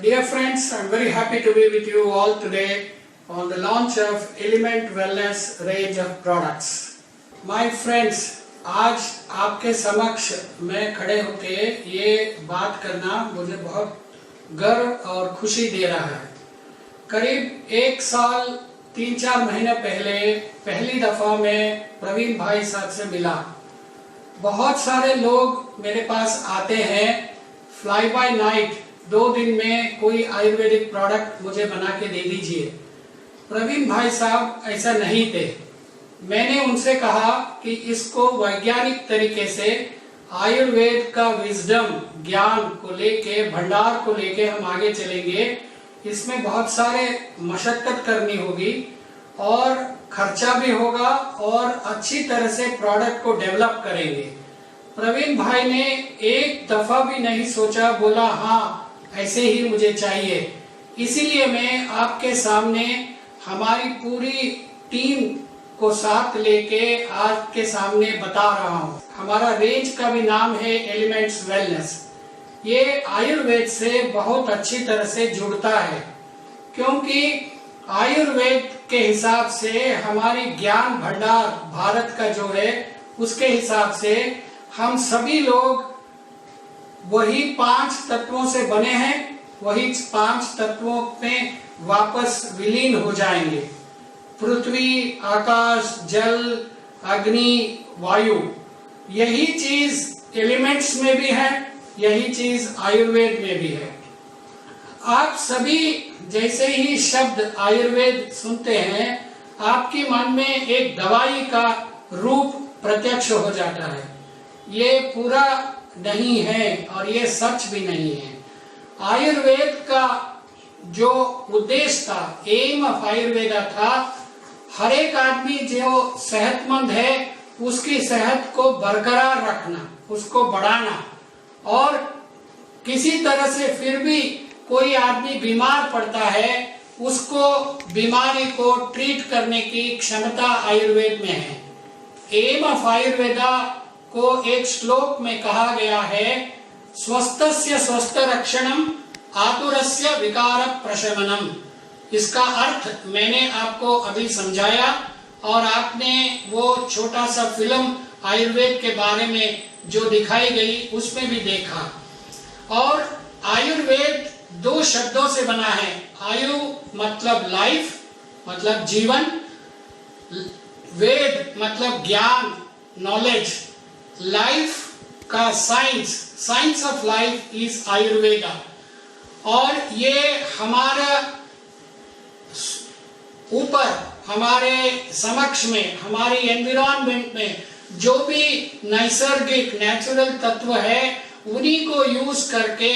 Dear friends, I am very happy to be with you all today on the launch of Element Wellness range of products. My friends, आज आपके समक्ष मैं खड़े होके ये बात करना मुझे बहुत गर्व और खुशी दे रहा है। करीब 1 साल 3-4 महीने पहले पहली दफा मैं प्रवीण भाई साहब से मिला। बहुत सारे लोग मेरे पास आते हैं फ्लाई बाय नाइट, 2 दिन में कोई आयुर्वेदिक प्रोडक्ट मुझे बना के दे दीजिए। प्रवीण भाई साहब ऐसा नहीं थे। मैंने उनसे कहा कि इसको वैज्ञानिक तरीके से आयुर्वेद का विजडम ज्ञान को लेके, भंडार को लेके हम आगे चलेंगे। इसमें बहुत सारे मशक्कत करनी होगी और खर्चा भी होगा और अच्छी तरह से प्रोडक्ट को डेवलप करेंगे। प्रवीण भाई ने एक दफा भी नहीं सोचा, बोला हाँ ऐसे ही मुझे चाहिए। इसीलिए मैं आपके सामने हमारी पूरी टीम को साथ लेके आज के सामने बता रहा हूँ। हमारा रेंज का भी नाम है एलिमेंट्स वेलनेस। ये आयुर्वेद से बहुत अच्छी तरह से जुड़ता है, क्योंकि आयुर्वेद के हिसाब से हमारी ज्ञान भंडार भारत का जो है उसके हिसाब से हम सभी लोग वही 5 तत्वों से बने हैं। वही 5 तत्वों में वापस विलीन हो जाएंगे। पृथ्वी, आकाश, जल, अग्नि, वायु, यही चीज एलिमेंट्स में भी है, यही चीज आयुर्वेद में भी है। आप सभी जैसे ही शब्द आयुर्वेद सुनते हैं, आपके मन में एक दवाई का रूप प्रत्यक्ष हो जाता है। ये पूरा नहीं है और ये सच भी नहीं है। आयुर्वेद का जो उद्देश्य था, एम ऑफ आयुर्वेदा था, हर एक आदमी जो सेहतमंद है उसकी सेहत को बरकरार रखना, उसको बढ़ाना, और किसी तरह से फिर भी कोई आदमी बीमार पड़ता है उसको बीमारी को ट्रीट करने की क्षमता आयुर्वेद में है। एम ऑफ आयुर्वेदा को एक श्लोक में कहा गया है, स्वस्थस्य स्वस्थ रक्षणम आतुरस्य विकार प्रशमनम। इसका अर्थ मैंने आपको अभी समझाया और आपने वो छोटा सा फिल्म आयुर्वेद के बारे में जो दिखाई गई उसमें भी देखा। और आयुर्वेद 2 शब्दों से बना है। आयु मतलब लाइफ, मतलब जीवन, वेद मतलब ज्ञान, नॉलेज। लाइफ का science, science of life is Ayurveda. और ये हमारा ऊपर, हमारे समक्ष में, हमारी एनवायरनमेंट में जो भी नैसर्गिक नेचुरल तत्व है उन्हीं को यूज करके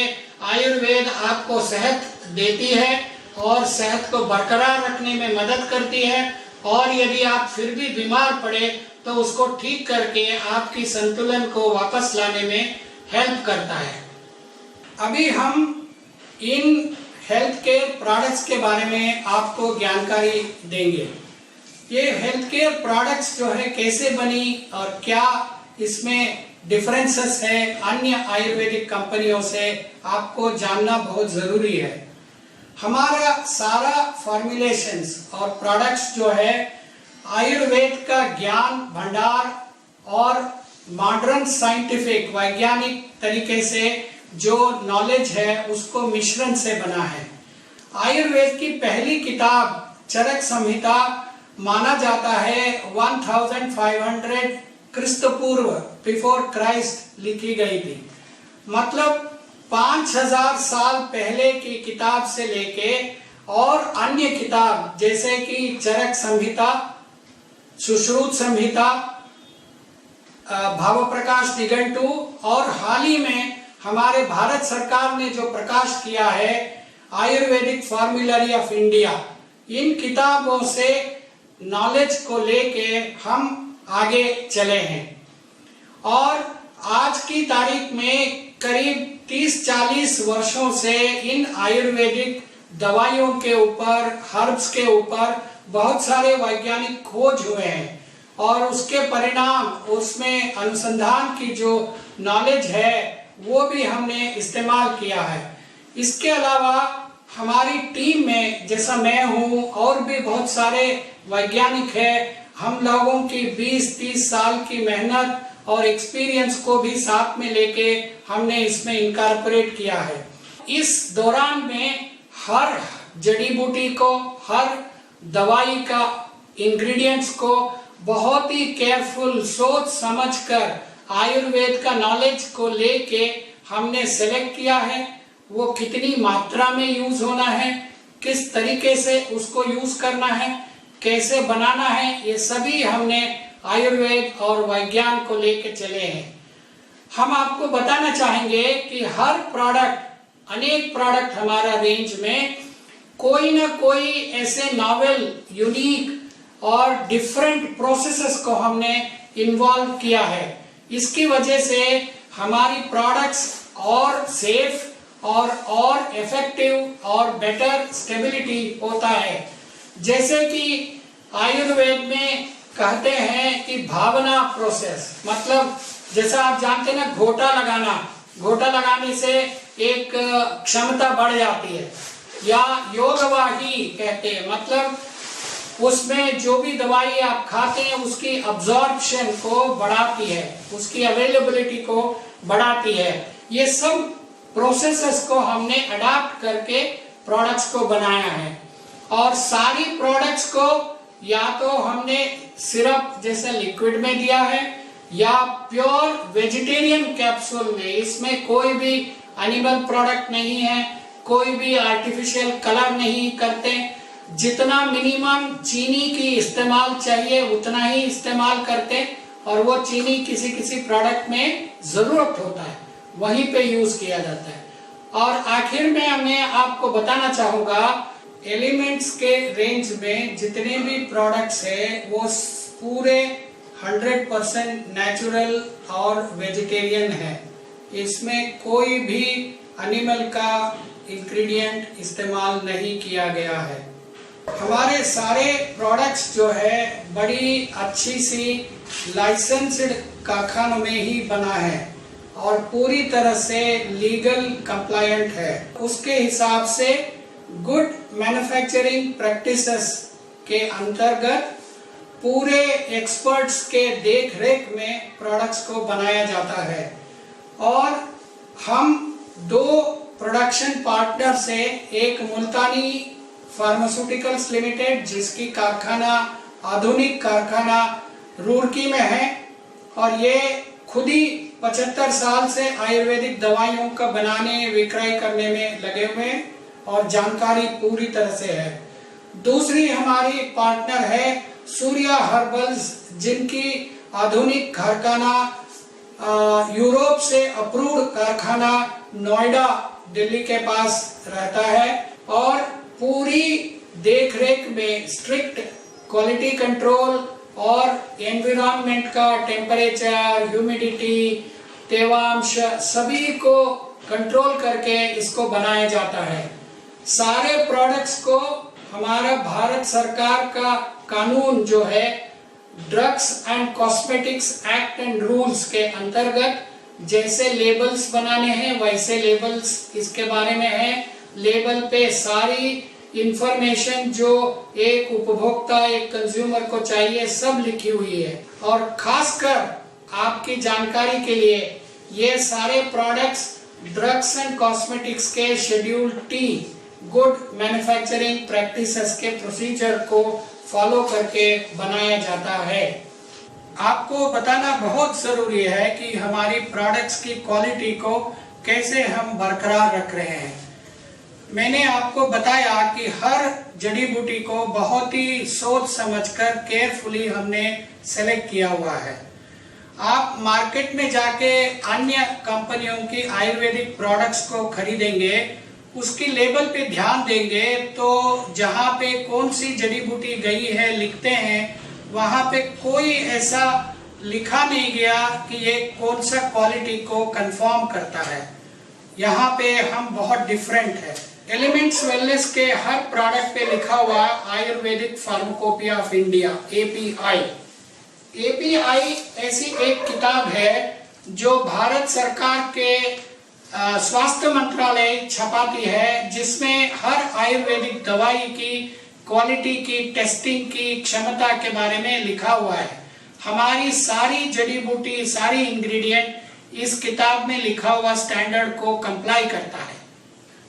आयुर्वेद आपको सेहत देती है और सेहत को बरकरार रखने में मदद करती है। और यदि आप फिर भी बीमार पड़े तो उसको ठीक करके आपकी संतुलन को वापस लाने में हेल्प करता है। अभी हम इन हेल्थ केयर प्रोडक्ट्स के बारे में आपको जानकारी देंगे। ये हेल्थ केयर प्रोडक्ट्स जो है कैसे बनी और क्या इसमें डिफरेंसेस है अन्य आयुर्वेदिक कंपनियों से, आपको जानना बहुत जरूरी है। हमारा सारा फॉर्मुलेशंस और प्रोडक्ट्स जो है आयुर्वेद का ज्ञान भंडार और मॉडर्न साइंटिफिक वैज्ञानिक तरीके से जो नॉलेज है उसको मिश्रण से बना है। आयुर्वेद की पहली किताब चरक संहिता माना जाता है 1500 क्रिस्त पूर्व, बिफोर क्राइस्ट लिखी गई थी। मतलब 5000 साल पहले की किताब से लेके और अन्य किताब जैसे कि चरक संहिता, सुश्रुत संहिता, भाव प्रकाश निघंटु, और हाल ही में हमारे भारत सरकार ने जो प्रकाश किया है आयुर्वेदिक फॉर्मूलरी ऑफ इंडिया, इन किताबों से नॉलेज को लेके हम आगे चले हैं। और आज की तारीख में करीब 30-40 वर्षों से इन आयुर्वेदिक दवाइयों के ऊपर, हर्ब्स के ऊपर बहुत सारे वैज्ञानिक खोज हुए हैं और उसके परिणाम, उसमें अनुसंधान की जो नॉलेज है वो भी हमने इस्तेमाल किया है। इसके अलावा हमारी टीम में जैसा मैं हूँ और भी बहुत सारे वैज्ञानिक हैं, हम लोगों की 20-30 साल की मेहनत और एक्सपीरियंस को भी साथ में लेके हमने इसमें इनकॉर्पोरेट किया है। इस दौरान में हर जड़ी बूटी को, हर दवाई का इंग्रेडिएंट्स को बहुत ही केयरफुल सोच समझकर आयुर्वेद का नॉलेज को लेके हमने सेलेक्ट किया है। वो कितनी मात्रा में यूज होना है, किस तरीके से उसको यूज करना है, कैसे बनाना है, ये सभी हमने आयुर्वेद और विज्ञान को लेके चले हैं। हम आपको बताना चाहेंगे कि हर प्रोडक्ट, अनेक प्रोडक्ट हमारा रेंज में कोई ना कोई ऐसे नॉवेल, यूनिक और डिफरेंट प्रोसेसेस को हमने इन्वॉल्व किया है। इसकी वजह से हमारी प्रोडक्ट्स और सेफ और इफेक्टिव और बेटर स्टेबिलिटी होता है। जैसे कि आयुर्वेद में कहते हैं कि भावना प्रोसेस, मतलब जैसा आप जानते हैं ना, घोटा लगाने से एक क्षमता बढ़ जाती है, या योगवाही कहते हैं, मतलब उसमें जो भी दवाई आप खाते हैं उसकी अब्जॉर्प्शन को बढ़ाती है, उसकी अवेलेबिलिटी को बढ़ाती है। ये सब प्रोसेसेस को हमने अडॉप्ट करके प्रोडक्ट्स को बनाया है। और सारी प्रोडक्ट्स को या तो हमने सिरप जैसे लिक्विड में दिया है या प्योर वेजिटेरियन कैप्सूल में। इसमें कोई भी एनिमल प्रोडक्ट नहीं है, कोई भी आर्टिफिशियल कलर नहीं करते। जितना मिनिमम चीनी की इस्तेमाल चाहिए उतना ही इस्तेमाल करते, और वो चीनी किसी किसी प्रोडक्ट में जरूरत होता है, वहीं पे यूज किया जाता है। और आखिर में मैं आपको बताना चाहूंगा, एलिमेंट्स के रेंज में जितने भी प्रोडक्ट्स है वो पूरे 100% नेचुरल और वेजिटेरियन है। इसमें कोई भी एनिमल का इंग्रेडिएंट इस्तेमाल नहीं किया गया है। हमारे सारे प्रोडक्ट्स जो है बड़ी अच्छी सी लाइसेंस्ड कारखानों में ही बना है और पूरी तरह से लीगल कंप्लायंट है। उसके हिसाब से गुड मैन्युफैक्चरिंग प्रैक्टिसेस के अंतर्गत पूरे एक्सपर्ट्स के देखरेख में प्रोडक्ट्स को बनाया जाता है। और हम 2 प्रोडक्शन पार्टनर से, एक मुल्तानी फार्मास्यूटिकल्स लिमिटेड जिसकी कारखाना, आधुनिक कारखाना रुड़की में है, और ये खुद ही 75 साल से आयुर्वेदिक दवाइयों का बनाने, विक्रय करने में लगे हुए हैं और जानकारी पूरी तरह से है। दूसरी हमारी पार्टनर है सूर्या हर्बल्स, जिनकी आधुनिक कारखाना यूरोप से अप्रूव्ड कारखाना नोएडा, दिल्ली के पास रहता है, और पूरी देखरेख में स्ट्रिक्ट क्वालिटी कंट्रोल और एनवायरनमेंट का टेम्परेचर, ह्यूमिडिटी, तेवांश सभी को कंट्रोल करके इसको बनाया जाता है। सारे प्रोडक्ट्स को हमारा भारत सरकार का कानून जो है drugs and cosmetics act and rules के अंतर्गत जैसे लेबल्स बनाने हैं वैसे लेबल्स इसके बारे में है। लेबल पे सारी इंफॉर्मेशन जो एक उपभोक्ता, एक कंज्यूमर को चाहिए सब लिखी हुई है। और खासकर आपकी जानकारी के लिए ये सारे प्रोडक्ट्स ड्रग्स एंड कॉस्मेटिक्स के schedule T good manufacturing practices के प्रोसीजर को फॉलो करके बनाया जाता है। आपको बताना बहुत जरूरी है कि हमारी प्रोडक्ट्स की क्वालिटी को कैसे हम बरकरार रख रहे हैं। मैंने आपको बताया कि हर जड़ी बूटी को बहुत ही सोच समझकर केयरफुली हमने सेलेक्ट किया हुआ है। आप मार्केट में जाके अन्य कंपनियों की आयुर्वेदिक प्रोडक्ट्स को खरीदेंगे, उसकी लेबल पे ध्यान देंगे तो जहाँ पे कौन सी जड़ी बूटी गई है लिखते हैं, वहाँ पे कोई ऐसा लिखा नहीं गया कि ये कौन सा क्वालिटी को कंफर्म करता है। यहाँ पे हम बहुत डिफरेंट है। एलिमेंट्स वेलनेस के हर प्रोडक्ट पे लिखा हुआ Ayurvedic pharmacopoeia of India, API। API ऐसी एक किताब है जो भारत सरकार के स्वास्थ्य मंत्रालय छपाती है, जिसमें हर आयुर्वेदिक दवाई की क्वालिटी की टेस्टिंग की क्षमता के बारे में लिखा हुआ है। हमारी सारी जड़ी बूटी, सारी इंग्रेडिएंट इस किताब में लिखा हुआ स्टैंडर्ड को कंप्लाई करता है।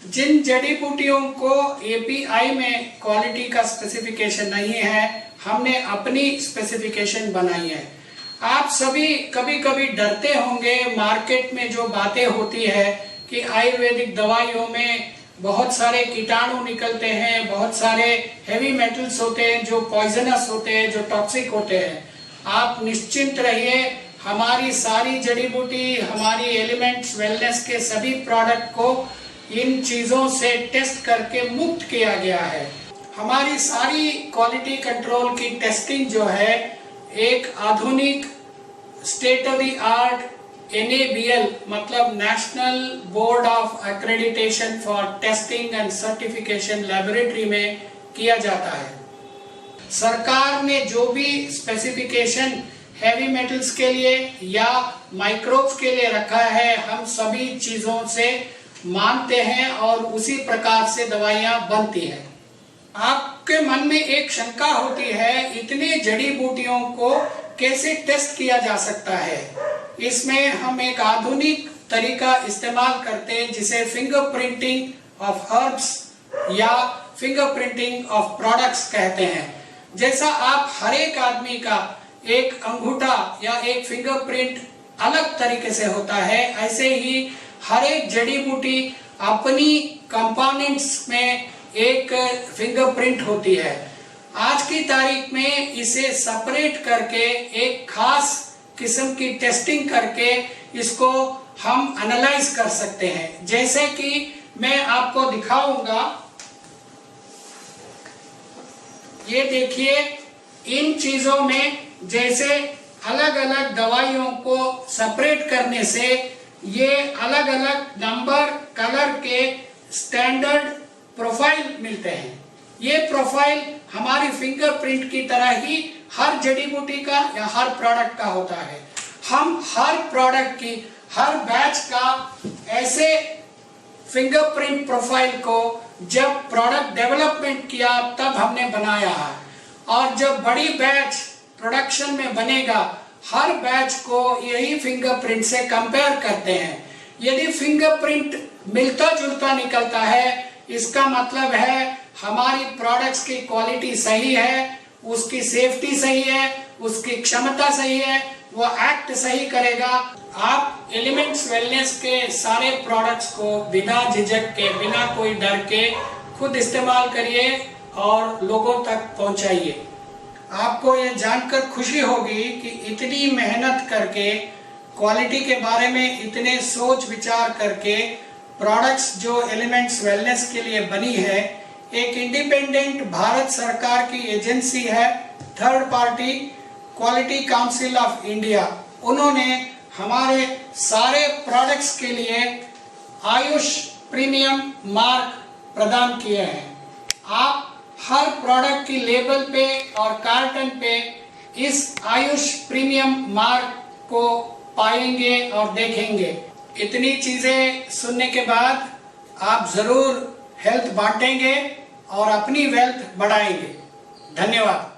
जिन जड़ी बूटियों को एपीआई में क्वालिटी का स्पेसिफिकेशन नहीं है, हमने अपनी स्पेसिफिकेशन बनाई है। आप सभी कभी कभी डरते होंगे, मार्केट में जो बातें होती है कि आयुर्वेदिक दवाइयों में बहुत सारे कीटाणु निकलते हैं, बहुत सारे हेवी मेटल्स होते हैं जो पॉइजनस होते हैं, जो टॉक्सिक होते हैं। आप निश्चिंत रहिए, हमारी सारी जड़ी बूटी, हमारी एलिमेंट्स वेलनेस के सभी प्रोडक्ट को इन चीजों से टेस्ट करके मुक्त किया गया है। हमारी सारी क्वालिटी कंट्रोल की टेस्टिंग जो है एक आधुनिक state of the art NABL मतलब national board of accreditation for testing and certification laboratory में किया जाता है। सरकार ने जो भी स्पेसिफिकेशन हैवी मेटल्स के लिए या माइक्रोब्स के लिए रखा है, हम सभी चीजों से मानते हैं और उसी प्रकार से दवाइयां बनती हैं। आपके मन में एक शंका होती है, इतने जड़ी बूटियों को कैसे टेस्ट किया जा सकता है? इसमें हम एक आधुनिक तरीका इस्तेमाल करते हैं जिसे फिंगरप्रिंटिंग ऑफ हर्ब्स या फिंगरप्रिंटिंग ऑफ प्रोडक्ट्स कहते हैं। जैसा आप हर एक आदमी का एक अंगूठा या एक फिंगरप्रिंट अलग तरीके से होता है, ऐसे ही हर एक जड़ी बूटी अपनी कंपोनेंट्स में एक फिंगरप्रिंट होती है। आज की तारीख में इसे सेपरेट करके एक खास किस्म की टेस्टिंग करके इसको हम एनालाइज कर सकते हैं। जैसे कि मैं आपको दिखाऊंगा, ये देखिए, इन चीजों में जैसे अलग अलग दवाइयों को सेपरेट करने से ये अलग अलग नंबर, कलर के स्टैंडर्ड प्रोफाइल मिलते हैं। ये प्रोफाइल हमारी फिंगरप्रिंट की तरह ही हर जड़ी बूटी का या हर प्रोडक्ट का होता है। हम हर प्रोडक्ट की, हर बैच का ऐसे फिंगरप्रिंट प्रोफाइल को जब प्रोडक्ट डेवलपमेंट किया तब हमने बनाया है, और जब बड़ी बैच प्रोडक्शन में बनेगा, हर बैच को यही फिंगरप्रिंट से कंपेयर करते हैं। यदि फिंगरप्रिंट मिलता जुलता निकलता है, इसका मतलब है हमारी प्रोडक्ट्स की क्वालिटी सही है, उसकी सेफ्टी सही है, उसकी क्षमता सही है, वो एक्ट सही करेगा। आप एलिमेंट्स वेलनेस के सारे प्रोडक्ट्स को बिना झिझक के, बिना कोई डर के खुद इस्तेमाल करिए और लोगों तक पहुंचाइए। आपको ये जानकर खुशी होगी कि इतनी मेहनत करके, क्वालिटी के बारे में इतने सोच विचार करके प्रोडक्ट्स जो एलिमेंट्स वेलनेस के लिए बनी है, एक इंडिपेंडेंट भारत सरकार की एजेंसी है, third party quality council of India, उन्होंने हमारे सारे प्रोडक्ट्स के लिए आयुष प्रीमियम मार्क प्रदान किए हैं। आप हर प्रोडक्ट की लेबल पे और कार्टन पे इस आयुष प्रीमियम मार्क को पाएंगे और देखेंगे। इतनी चीजें सुनने के बाद आप जरूर हेल्थ बांटेंगे और अपनी वेल्थ बढ़ाएंगे। धन्यवाद।